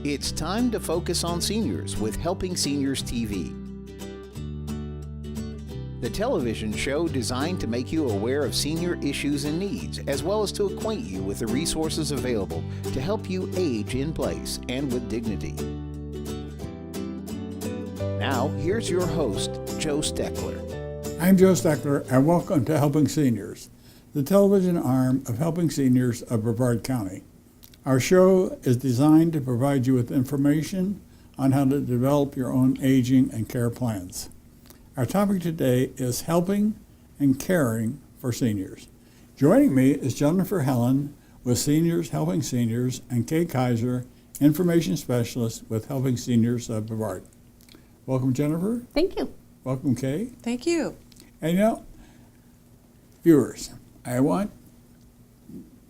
It's time to focus on seniors with Helping Seniors TV. The television show designed to make you aware of senior issues and needs, as well as to acquaint you with the resources available to help you age in place and with dignity. Now, here's your host, Joe Steckler. I'm Joe Steckler, and welcome to Helping Seniors, the television arm of Helping Seniors of Brevard County. Our show is designed to provide you with information on how to develop your own aging and care plans. Our topic today is helping and caring for seniors. Joining me is Jennifer Helin with Seniors Helping Seniors and Kay Kaiser, Information Specialist with Helping Seniors of Brevard. Welcome, Jennifer. Thank you. Welcome, Kay. Thank you. And viewers, I want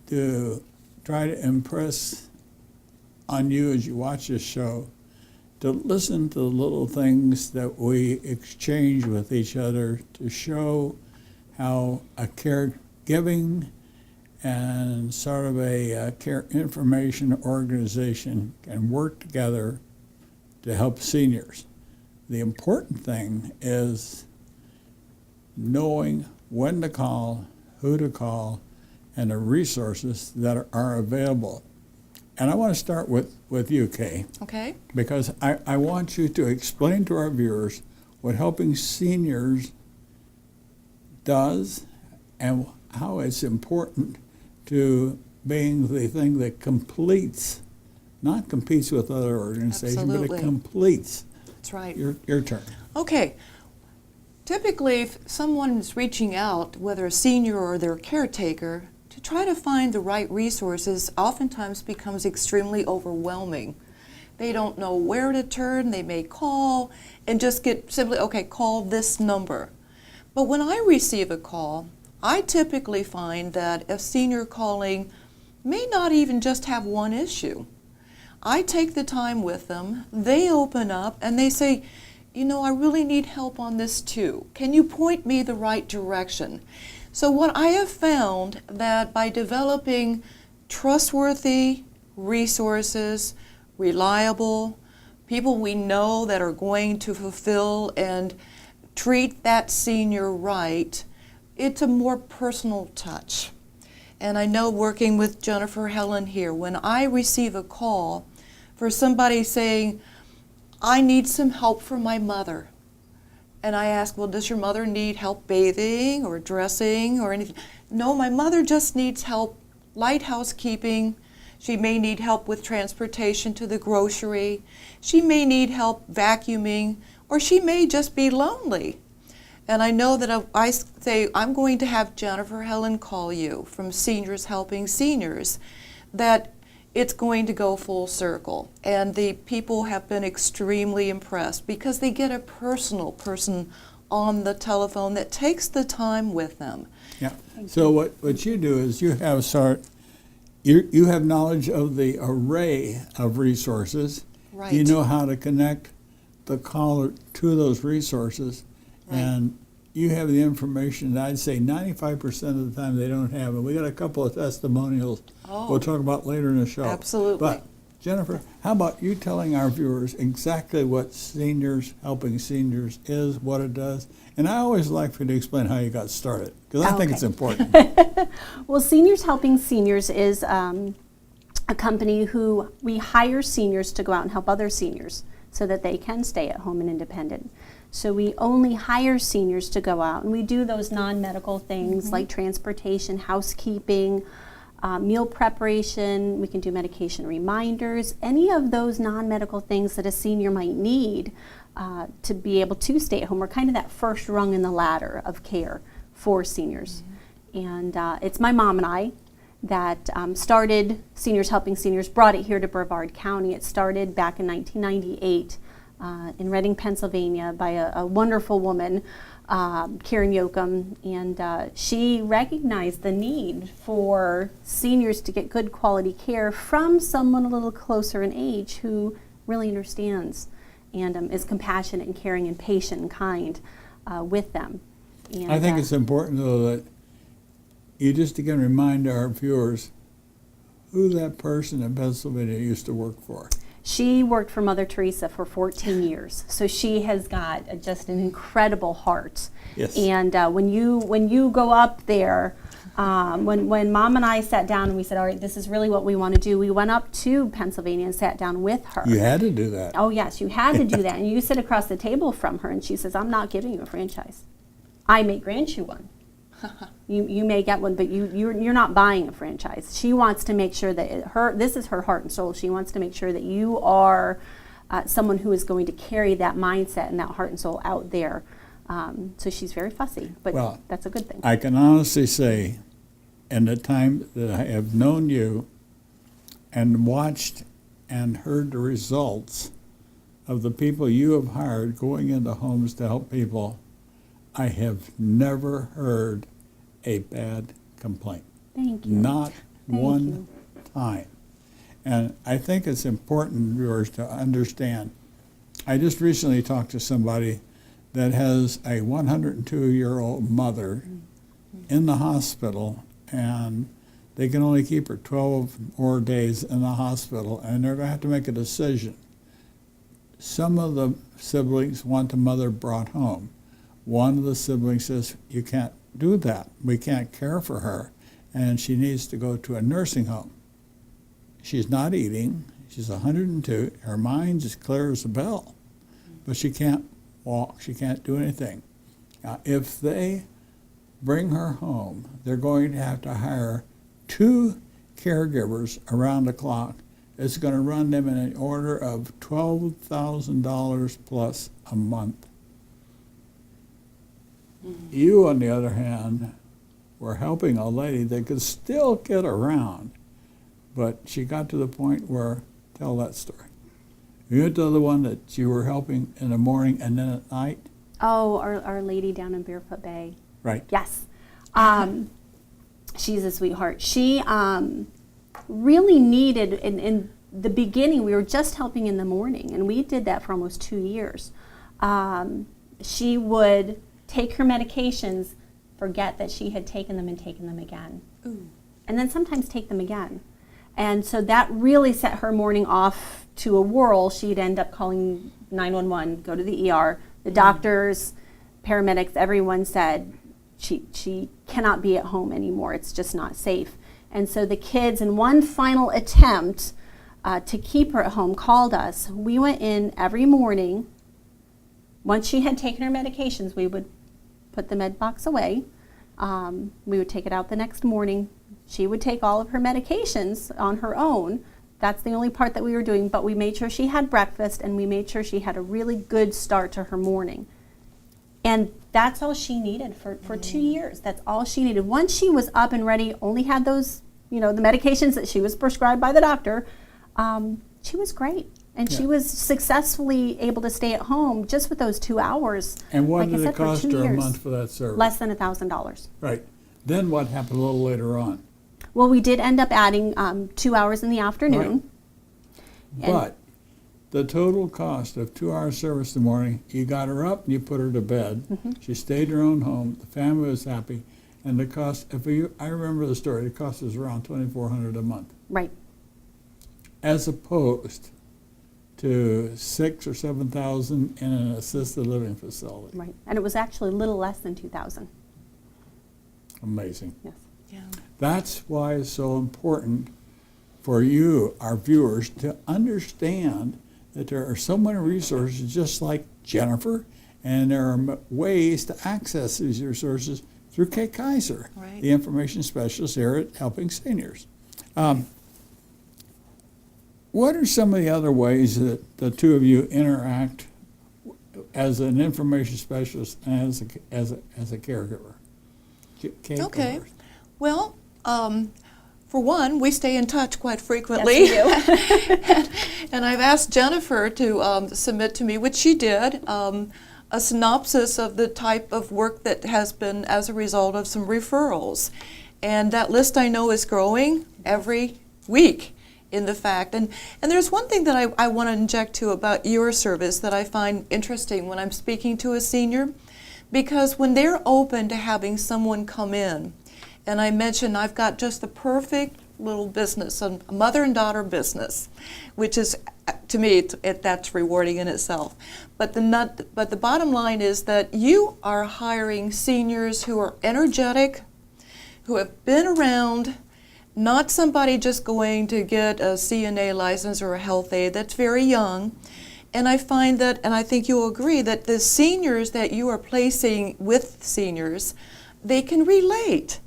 to try to impress on you as you watch this show to listen to the little things that we exchange with each other to show how a caregiving and sort of a care information organization can work together to help seniors. The important thing is knowing when to call, who to call, and the resources that are available. And I want to start with you, Kay. Okay. Because I want you to explain to our viewers what Helping Seniors does and how it's important to being the thing that completes, not competes with other organizations, Absolutely. but it completes. That's right. Your turn. Okay. Typically, if someone is reaching out, whether a senior or their caretaker, to try to find the right resources oftentimes becomes extremely overwhelming. They don't know where to turn. They may call and just get simply, okay, call this number. But when I receive a call, I typically find that a senior calling may not even just have one issue. I take the time with them, they open up and they say, I really need help on this too. Can you point me the right direction? So what I have found that by developing trustworthy resources, reliable, people we know that are going to fulfill and treat that senior right, it's a more personal touch. And I know working with Jennifer Helin here, when I receive a call for somebody saying, I need some help for my mother. And I ask, well, does your mother need help bathing or dressing or anything? No, my mother just needs help, light housekeeping. She may need help with transportation to the grocery. She may need help vacuuming, or she may just be lonely. And I know that if I say, I'm going to have Jennifer Helin call you from Seniors Helping Seniors, that it's going to go full circle. And the people have been extremely impressed because they get a personal person on the telephone that takes the time with them. Yeah. So what you do is you have knowledge of the array of resources. Right. You know how to connect the caller to those resources. Right. And you have the information that I'd say 95% of the time they don't have. And we got a couple of testimonials we'll talk about later in the show. Absolutely. But Jennifer, how about you telling our viewers exactly what Seniors Helping Seniors is, what it does? And I always like for you to explain how you got started, because I think it's important. Well, Seniors Helping Seniors is a company who we hire seniors to go out and help other seniors so that they can stay at home and independent. So we only hire seniors to go out, and we do those non-medical things like transportation, housekeeping, meal preparation. We can do medication reminders, any of those non-medical things that a senior might need to be able to stay at home. We're kind of that first rung in the ladder of care for seniors. And it's my mom and I that started Seniors Helping Seniors, brought it here to Brevard County. It started back in 1998 in Reading, Pennsylvania by a wonderful woman, Karen Yoakum, and she recognized the need for seniors to get good quality care from someone a little closer in age who really understands and is compassionate and caring and patient and kind with them. And, I think it's important, though, that you just again remind our viewers who that person in Pennsylvania used to work for. She worked for Mother Teresa for 14 years, so she has got just an incredible heart. Yes. And when you go up there, when Mom and I sat down and we said, all right, this is really what we want to do, we went up to Pennsylvania and sat down with her. You had to do that. Oh yes, you had to do that. And you sit across the table from her, and she says, I'm not giving you a franchise. I may grant you one. You may get one, but you're not buying a franchise. She wants to make sure that this is her heart and soul. She wants to make sure that you are someone who is going to carry that mindset and that heart and soul out there. So she's very fussy, but that's a good thing. I can honestly say, in the time that I have known you and watched and heard the results of the people you have hired going into homes to help people, I have never heard a bad complaint. Thank you. Not Thank one you. time. And I think it's important, viewers, to understand. I just recently talked to somebody that has a 102-year-old mother in the hospital, and they can only keep her 12 more days in the hospital, and they're going to have to make a decision. Some of the siblings want the mother brought home. One of the siblings says, you can't do that. We can't care for her, and she needs to go to a nursing home. She's not eating. She's 102. Her mind's as clear as a bell, but she can't walk. She can't do anything. Now, if they bring her home, they're going to have to hire 2 caregivers around the clock. It's going to run them in an order of $12,000 plus a month. You, on the other hand, were helping a lady that could still get around, but she got to the point where, tell that story. You the one that you were helping in the morning and then at night? Oh, our lady down in Barefoot Bay. Right. Yes. She's a sweetheart. She really needed, in the beginning, we were just helping in the morning, and we did that for almost 2 years. She would take her medications, forget that she had taken them and taken them again. Ooh. And then sometimes take them again. And so that really set her morning off to a whirl. She'd end up calling 911, go to the ER. The doctors, paramedics, everyone said she cannot be at home anymore. It's just not safe. And so the kids, in one final attempt to keep her at home, called us. We went in every morning. Once she had taken her medications, we would put the med box away. We would take it out the next morning. She would take all of her medications on her own. That's the only part that we were doing, but we made sure she had breakfast, and we made sure she had a really good start to her morning. And that's all she needed for 2 years. That's all she needed. Once she was up and ready, only had those, the medications that she was prescribed by the doctor, she was great. And she was successfully able to stay at home just with those 2 hours. And what like did I said, it cost for 2 her a years. month for that service? Less than $1,000. Right. Then what happened a little later on? Well, we did end up adding 2 hours in the afternoon. And- But the total cost of 2 hours service in the morning, you got her up and you put her to bed. She stayed in her own home. The family was happy. And the cost, I remember the story, the cost was around $2,400 a month. Right. As opposed to $6,000 or $7,000 in an assisted living facility. Right. And it was actually a little less than $2,000. Amazing. Yes. Yeah. That's why it's so important for you, our viewers, to understand that there are so many resources just like Jennifer, and there are ways to access these resources through Kay Kaiser, Right. the information specialist here at Helping Seniors. What are some of the other ways that the two of you interact as an information specialist and as a caregiver? Kay, Okay. go first. Well, for one, we stay in touch quite frequently. Yes, we do. And I've asked Jennifer to submit to me, which she did, a synopsis of the type of work that has been as a result of some referrals. And that list I know is growing every week in the fact. And there's one thing that I want to inject to about your service that I find interesting when I'm speaking to a senior, because when they're open to having someone come in, and I mentioned I've got just the perfect little business, a mother and daughter business, which is, to me, that's rewarding in itself. But the bottom line is that you are hiring seniors who are energetic, who have been around, not somebody just going to get a CNA license or a health aide that's very young. And I find that, and I think you'll agree, that the seniors that you are placing with seniors, they can relate.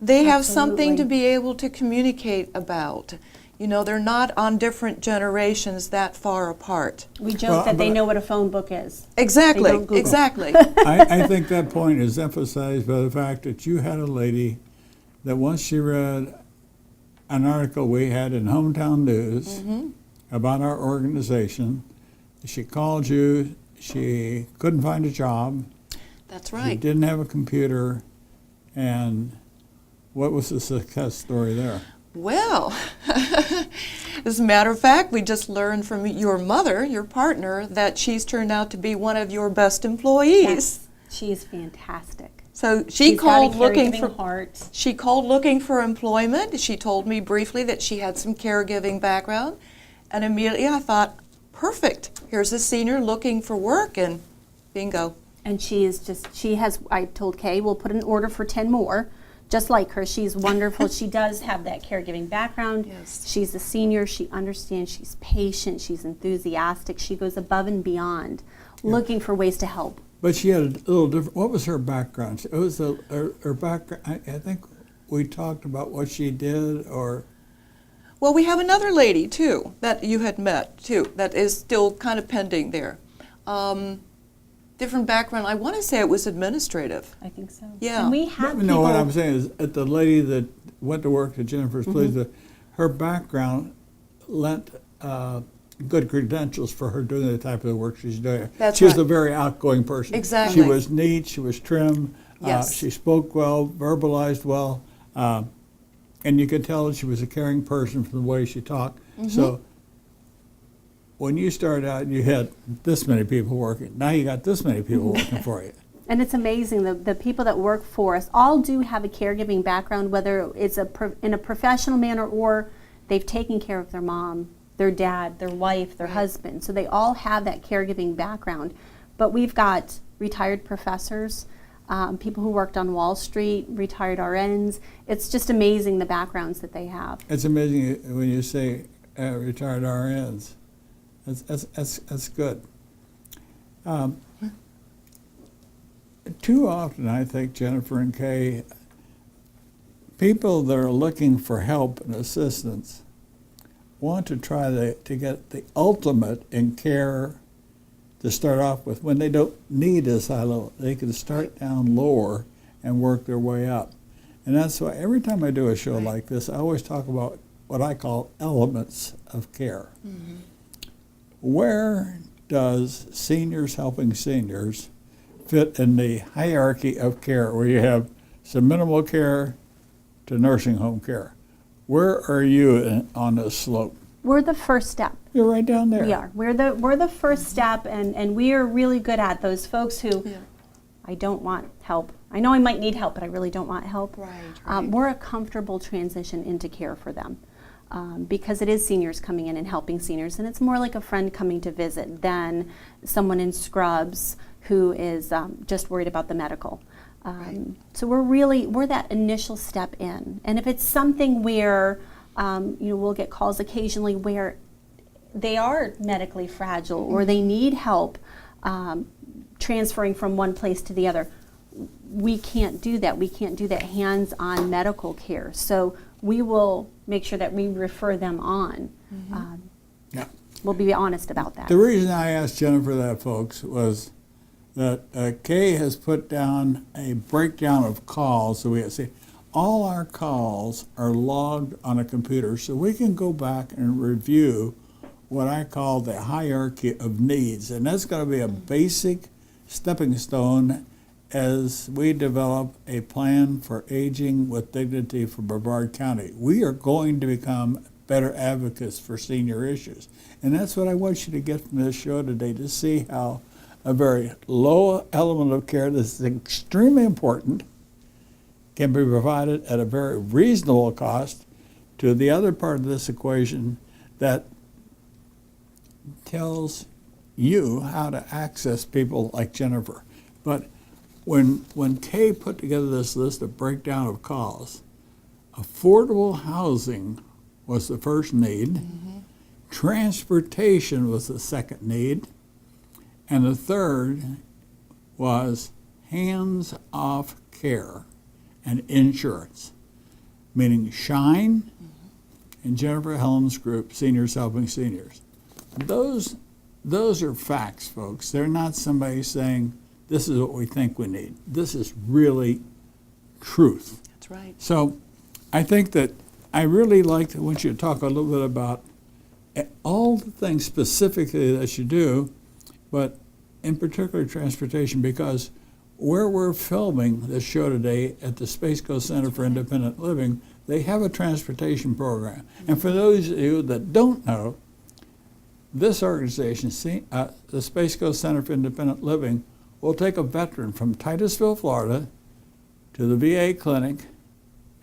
They have something to be able to communicate about. You know, they're not on different generations that far apart. We joke that they know what a phone book is. Exactly, They don't Google. exactly. I think that point is emphasized by the fact that you had a lady that once she read an article we had in Hometown News about our organization, she called you, she couldn't find a job. That's She right. didn't have a computer, and what was the success story there? Well, as a matter of fact, we just learned from your mother, your partner, that she's turned out to be one of your best employees. Yes, she is fantastic. So she She's called got a looking caregiving for heart. She called looking for employment. She told me briefly that she had some caregiving background, and immediately I thought, perfect. Here's a senior looking for work, and bingo. And she is just, I told Kay, we'll put an order for 10 more, just like her. She's wonderful. She does have that caregiving background. Yes. She's a senior. She understands. She's patient. She's enthusiastic. She goes above and beyond, looking for ways to help. But she had a little different, what was her background? It was her background, I think we talked about what she did, or... Well, we have another lady, too, that you had met, too, that is still kind of pending there. Different background. I want to say it was administrative. I think so. Yeah. And we have people. No, what I'm saying is, at the lady that went to work at Jennifer's place, her background lent good credentials for her doing the type of work she's doing. That's she was right. a very outgoing person. Exactly. She was neat, she was trim, Yes. she spoke well, verbalized well, and you could tell that she was a caring person from the way she talked. So when you started out, you had this many people working. Now you got this many people working for you. And it's amazing, the people that work for us all do have a caregiving background, whether it's in a professional manner or they've taken care of their mom, their dad, their wife, their husband. So they all have that caregiving background. But we've got retired professors, people who worked on Wall Street, retired RNs. It's just amazing the backgrounds that they have. It's amazing when you say retired RNs. That's good. Too often, I think, Jennifer and Kay, people that are looking for help and assistance want to try to get the ultimate in care to start off with. When they don't need a silo, they can start down lower and work their way up. And that's why every time I do a show like this, I always talk about what I call elements of care. Where does Seniors Helping Seniors fit in the hierarchy of care, where you have some minimal care to nursing home care? Where are you on this slope? We're the first step. You're right down there. We are. We're the first step, and we are really good at those folks who, I don't want help. I know I might need help, but I really don't want help. Right. We're a comfortable transition into care for them. Because it is seniors coming in and helping seniors, and it's more like a friend coming to visit than someone in scrubs who is just worried about the medical. So we're that initial step in, and if it's something where we'll get calls occasionally where they are medically fragile or they need help transferring from one place to the other, we can't do that. We can't do that hands-on medical care. So we will make sure that we refer them on. We'll be honest about that. The reason I asked Jennifer that, folks, was that Kay has put down a breakdown of calls. So we see all our calls are logged on a computer, so we can go back and review what I call the hierarchy of needs. And that's going to be a basic stepping stone as we develop a plan for aging with dignity for Brevard County. We are going to become better advocates for senior issues. And that's what I want you to get from this show today, to see how a very low element of care that's extremely important can be provided at a very reasonable cost to the other part of this equation that tells you how to access people like Jennifer. But when Kay put together this list of breakdown of calls, affordable housing was the first need, transportation was the second need, and the third was hands-off care and insurance, meaning Shine and Jennifer Helin's group, Seniors Helping Seniors. Those are facts, folks. They're not somebody saying, this is what we think we need. This is really truth. That's right. So I think that I really want you to talk a little bit about all the things specifically that you do, but in particular transportation, because where we're filming this show today at the Space Coast Center for Independent Living, they have a transportation program. And for those of you that don't know, this organization, the Space Coast Center for Independent Living, will take a veteran from Titusville, Florida, to the VA clinic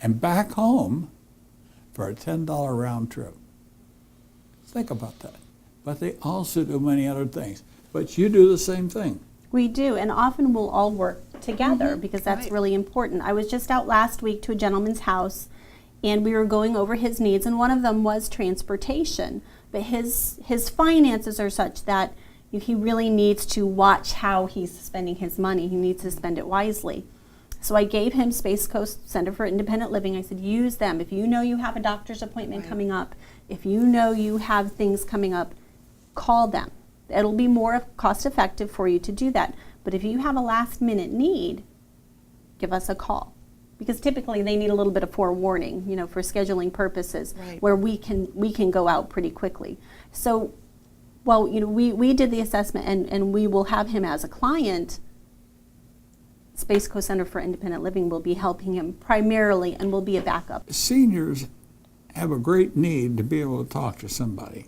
and back home for a $10 round trip. Think about that. But they also do many other things. But you do the same thing. We do, and often we'll all work together because that's Right. really important. I was just out last week to a gentleman's house, and we were going over his needs, and one of them was transportation. But his finances are such that he really needs to watch how he's spending his money. He needs to spend it wisely. So I gave him Space Coast Center for Independent Living. I said, use them. If you know you have a doctor's appointment Right. coming up, if you know you have things coming up, call them. It'll be more cost effective for you to do that. But if you have a last minute need, give us a call. Because typically they need a little bit of forewarning, for scheduling purposes, Right. where we can go out pretty quickly. So, we did the assessment and we will have him as a client. Space Coast Center for Independent Living will be helping him primarily and will be a backup. Seniors have a great need to be able to talk to somebody.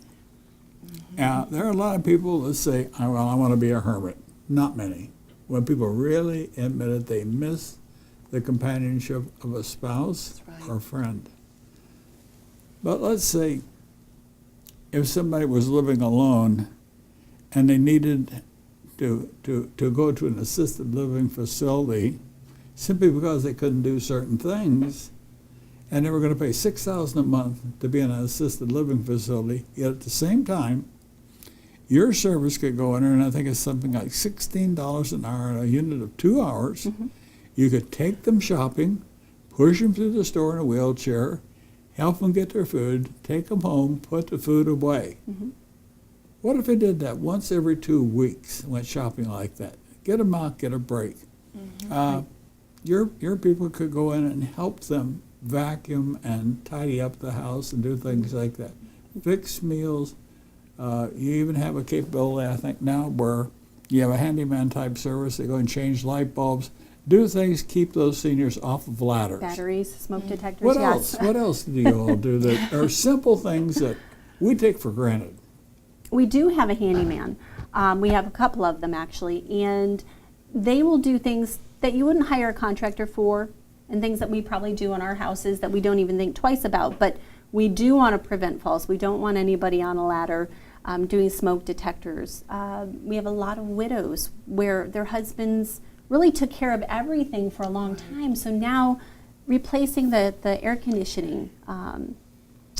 There are a lot of people that say, I want to be a hermit. Not many. When people really admit it, they miss the companionship of a spouse That's right. or friend. But let's say if somebody was living alone and they needed to go to an assisted living facility simply because they couldn't do certain things, and they were going to pay $6,000 a month to be in an assisted living facility, yet at the same time, your service could go in there, and I think it's something like $16 an hour in a unit of 2 hours. You could take them shopping, push them through the store in a wheelchair, help them get their food, take them home, put the food away. What if they did that once every 2 weeks, went shopping like that? Get them out, get a break. Your people could go in and help them vacuum and tidy up the house and do things like that. Fix meals. You even have a capability, I think, now where you have a handyman type service. They go and change light bulbs, do things, keep those seniors off of ladders. Batteries, smoke detectors, What yes. else? What else do you all do that are simple things that we take for granted? We do have a handyman. We have a couple of them actually, and they will do things that you wouldn't hire a contractor for, and things that we probably do in our houses that we don't even think twice about. But we do want to prevent falls. We don't want anybody on a ladder doing smoke detectors. We have a lot of widows where their husbands really took care of everything for a long time. So now replacing the air conditioning,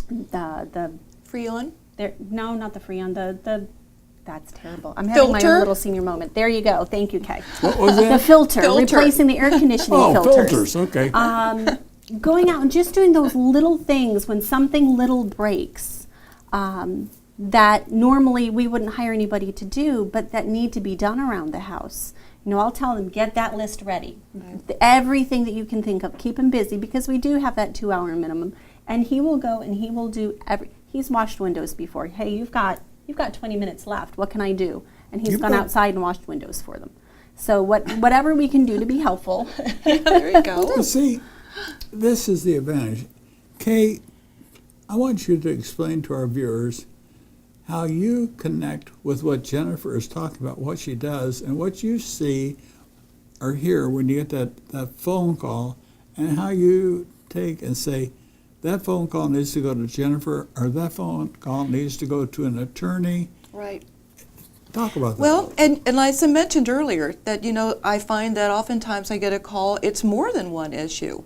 the Freon? no, not the Freon, that's terrible. I'm having my Filter? own little senior moment. There you go. Thank you, Kay. What was The that? filter, Filter. replacing the air conditioning Oh, filters. filters, okay. Going out and just doing those little things when something little breaks that normally we wouldn't hire anybody to do, but that need to be done around the house. I'll tell them, get that list ready. Everything that you can think of, keep him busy, because we do have that 2 hour minimum. And he will go and he will do he's washed windows before. Hey, you've got 20 minutes left. What can I do? And he's gone outside and washed windows for them. So whatever we can do to be helpful. There you go. Well, see, this is the advantage. Kay, I want you to explain to our viewers how you connect with what Jennifer is talking about, what she does, and what you see or hear when you get that phone call, and how you take and say, that phone call needs to go to Jennifer, or that phone call needs to go to an attorney. Right. Talk about that. Well, and as I mentioned earlier, that, I find that oftentimes I get a call, it's more than one issue.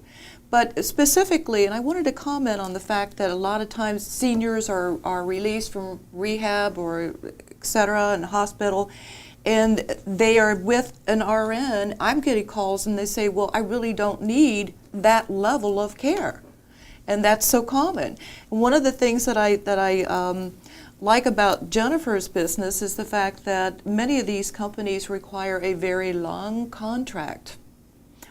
But specifically, and I wanted to comment on the fact that a lot of times seniors are released from rehab or et cetera, in hospital, and they are with an RN. I'm getting calls and they say, well, I really don't need that level of care. And that's so common. And one of the things that I like about Jennifer's business is the fact that many of these companies require a very long contract,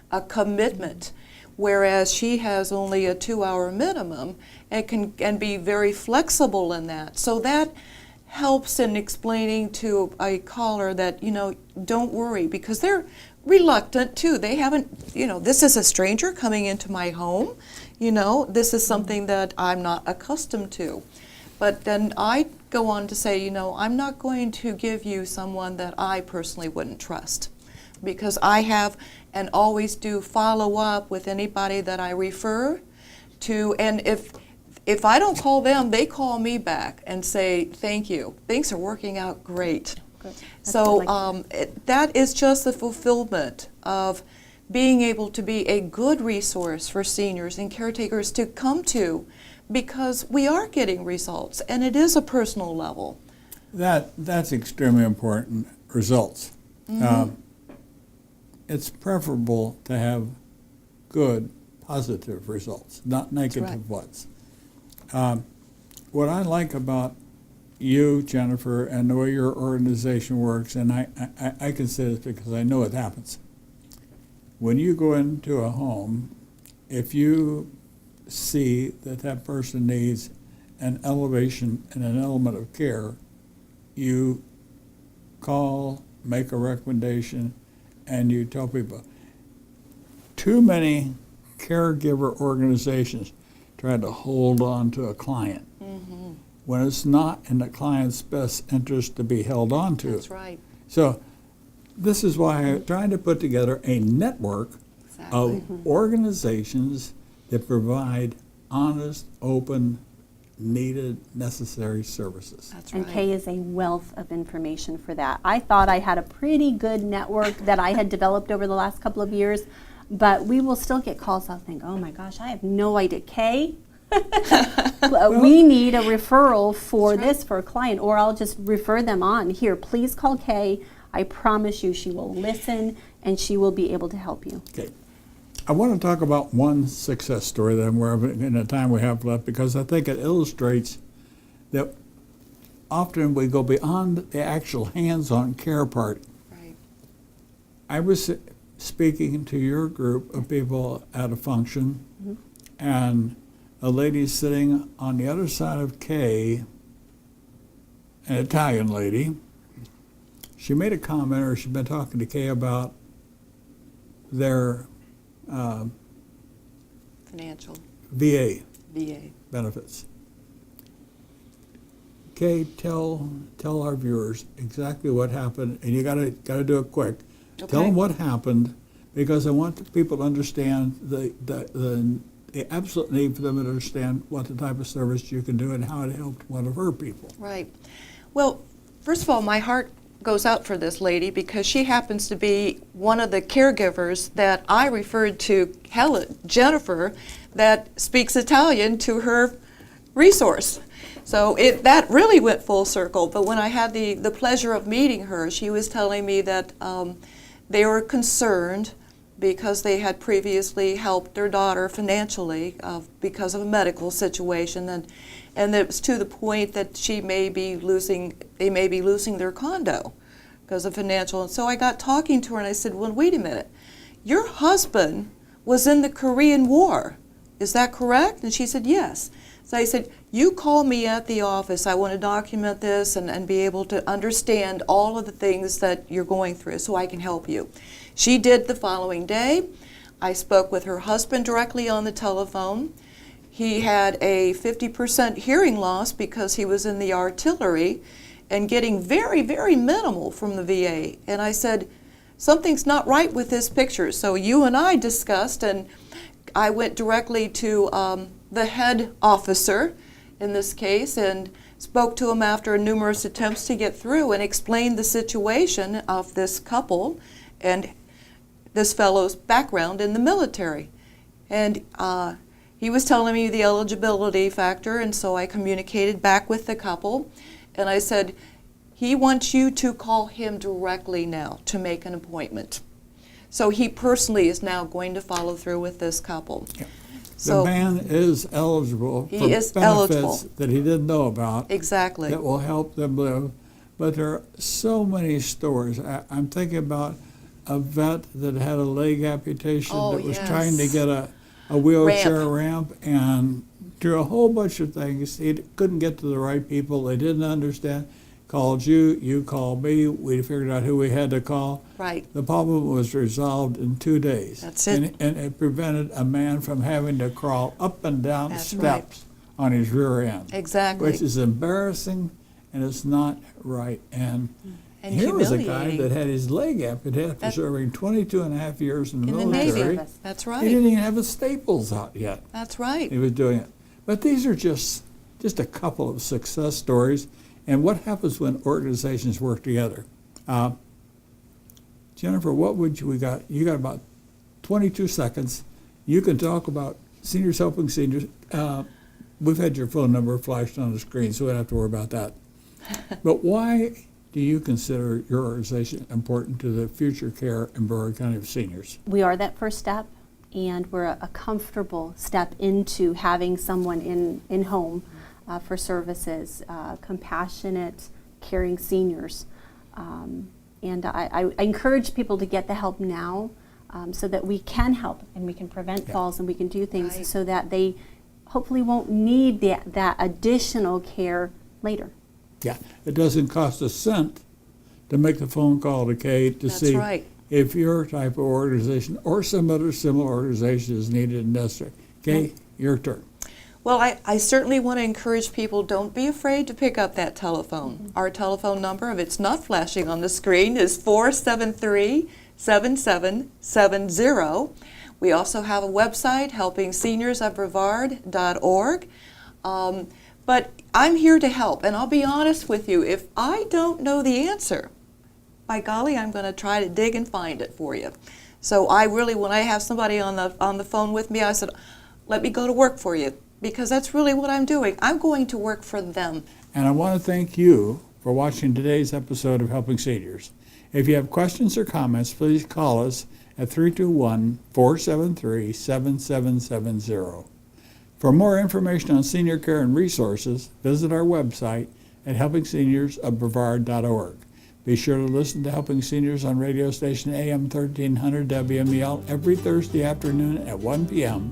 a commitment, whereas she has only a 2-hour minimum and can be very flexible in that. So that helps in explaining to a caller that, don't worry, because they're reluctant too. They haven't, this is a stranger coming into my home. This is something that I'm not accustomed to. But then I go on to say, I'm not going to give you someone that I personally wouldn't trust, because I have and always do follow up with anybody that I refer to. And if I don't call them, they call me back and say, thank you. Things are working out great. Good. So that is just the fulfillment of being able to be a good resource for seniors and caretakers to come to, because we are getting results, and it is a personal level. That's extremely important, results. Mm-hmm. It's preferable to have good, positive results, not negative ones. What I like about you, Jennifer, and the way your organization works, and I can say this because I know it happens. When you go into a home, if you see that person needs an elevation and an element of care, you call, make a recommendation, and you tell people. Too many caregiver organizations try to hold on to a client when it's not in the client's best interest to be held on to. That's right. So this is why I'm trying to put together a network of organizations that provide honest, open, needed, necessary services. That's right. And Kay is a wealth of information for that. I thought I had a pretty good network that I had developed over the last couple of years, but we will still get calls. I'll think, oh my gosh, I have no idea. Kay, we need a referral for this for a client, or I'll just refer them on. Here, please call Kay. I promise you she will listen and she will be able to help you. Okay. I want to talk about one success story that I'm aware of in the time we have left, because I think it illustrates that often we go beyond the actual hands-on care part. Right. I was speaking to your group of people at a function, and a lady sitting on the other side of Kay, an Italian lady, she made a comment, or she'd been talking to Kay about their Financial. VA VA. benefits. Kay, tell our viewers exactly what happened, and you gotta do it quick. Okay. Tell them what happened, because I want the people to understand the absolute need for them to understand what the type of service you can do and how it helped one of her people. Right. Well, first of all, my heart goes out for this lady, because she happens to be one of the caregivers that I referred to Jennifer, that speaks Italian, to her resource. So that really went full circle. But when I had the pleasure of meeting her, she was telling me that they were concerned because they had previously helped their daughter financially because of a medical situation, and it was to the point that they may be losing their condo because of financial. And so I got talking to her, and I said, well, wait a minute, your husband was in the Korean War, is that correct? And she said, yes. So I said, you call me at the office. I want to document this and be able to understand all of the things that you're going through so I can help you. She did the following day. I spoke with her husband directly on the telephone. He had a 50% hearing loss because he was in the artillery and getting very, very minimal from the VA. And I said, something's not right with this picture. So you and I discussed, and I went directly to the head officer in this case and spoke to him after numerous attempts to get through and explained the situation of this couple and this fellow's background in the military. And he was telling me the eligibility factor, and so I communicated back with the couple, and I said, he wants you to call him directly now to make an appointment. So he personally is now going to follow through with this couple. Yeah. So the man is eligible for he is benefits eligible. that he didn't know about Exactly. that will help them live. But there are so many stories. I'm thinking about a vet that had a leg amputation Oh, that was yes. trying to get a wheelchair ramp, and through a whole bunch of things, he couldn't get to the right people. They didn't understand. Called you, you called me. We figured out who we had to call. Right. The problem was resolved in 2 days. That's it. And it prevented a man from having to crawl up and down That's steps on his rear end. Exactly. Which is embarrassing, and it's not right. And And here was a guy humiliating. that had his leg amputated after That- serving 22 and a half years in the In the military. Navy. That's He right. didn't even have his staples out yet. That's right. He was doing it. But these are just a couple of success stories. And what happens when organizations work together? Jennifer, we got? You got about 22 seconds. You can talk about Seniors Helping Seniors. We've had your phone number flashed on the screen, so we don't have to worry about that. But why do you consider your organization important to the future care in Brevard County of seniors? We are that first step, and we're a comfortable step into having someone in home for services, compassionate, caring seniors. And I encourage people to get the help now so that we can help and we can prevent falls and we can do things Right. so that they hopefully won't need that additional care later. Yeah, it doesn't cost a cent to make the phone call to Kate to That's see right. if your type of organization or some other similar organization is needed and necessary. Kate, your turn. Well, I certainly want to encourage people, don't be afraid to pick up that telephone. Our telephone number, if it's not flashing on the screen, is 473-7770. We also have a website, helpingseniorsofbrevard.org. But I'm here to help, and I'll be honest with you, if I don't know the answer, by golly, I'm going to try to dig and find it for you. So I really, when I have somebody on the phone with me, I said, let me go to work for you, because that's really what I'm doing. I'm going to work for them. And I want to thank you for watching today's episode of Helping Seniors. If you have questions or comments, please call us at 321-473-7770. For more information on senior care and resources, visit our website at helpingseniorsofbrevard.org. Be sure to listen to Helping Seniors on radio station AM 1300 WMEL every Thursday afternoon at 1 p.m.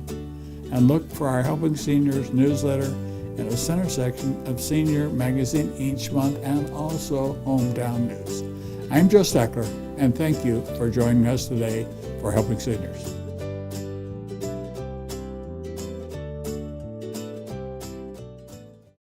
and look for our Helping Seniors newsletter in the center section of Senior Magazine each month, and also Hometown News. I'm Joe Steckler, and thank you for joining us today for Helping Seniors.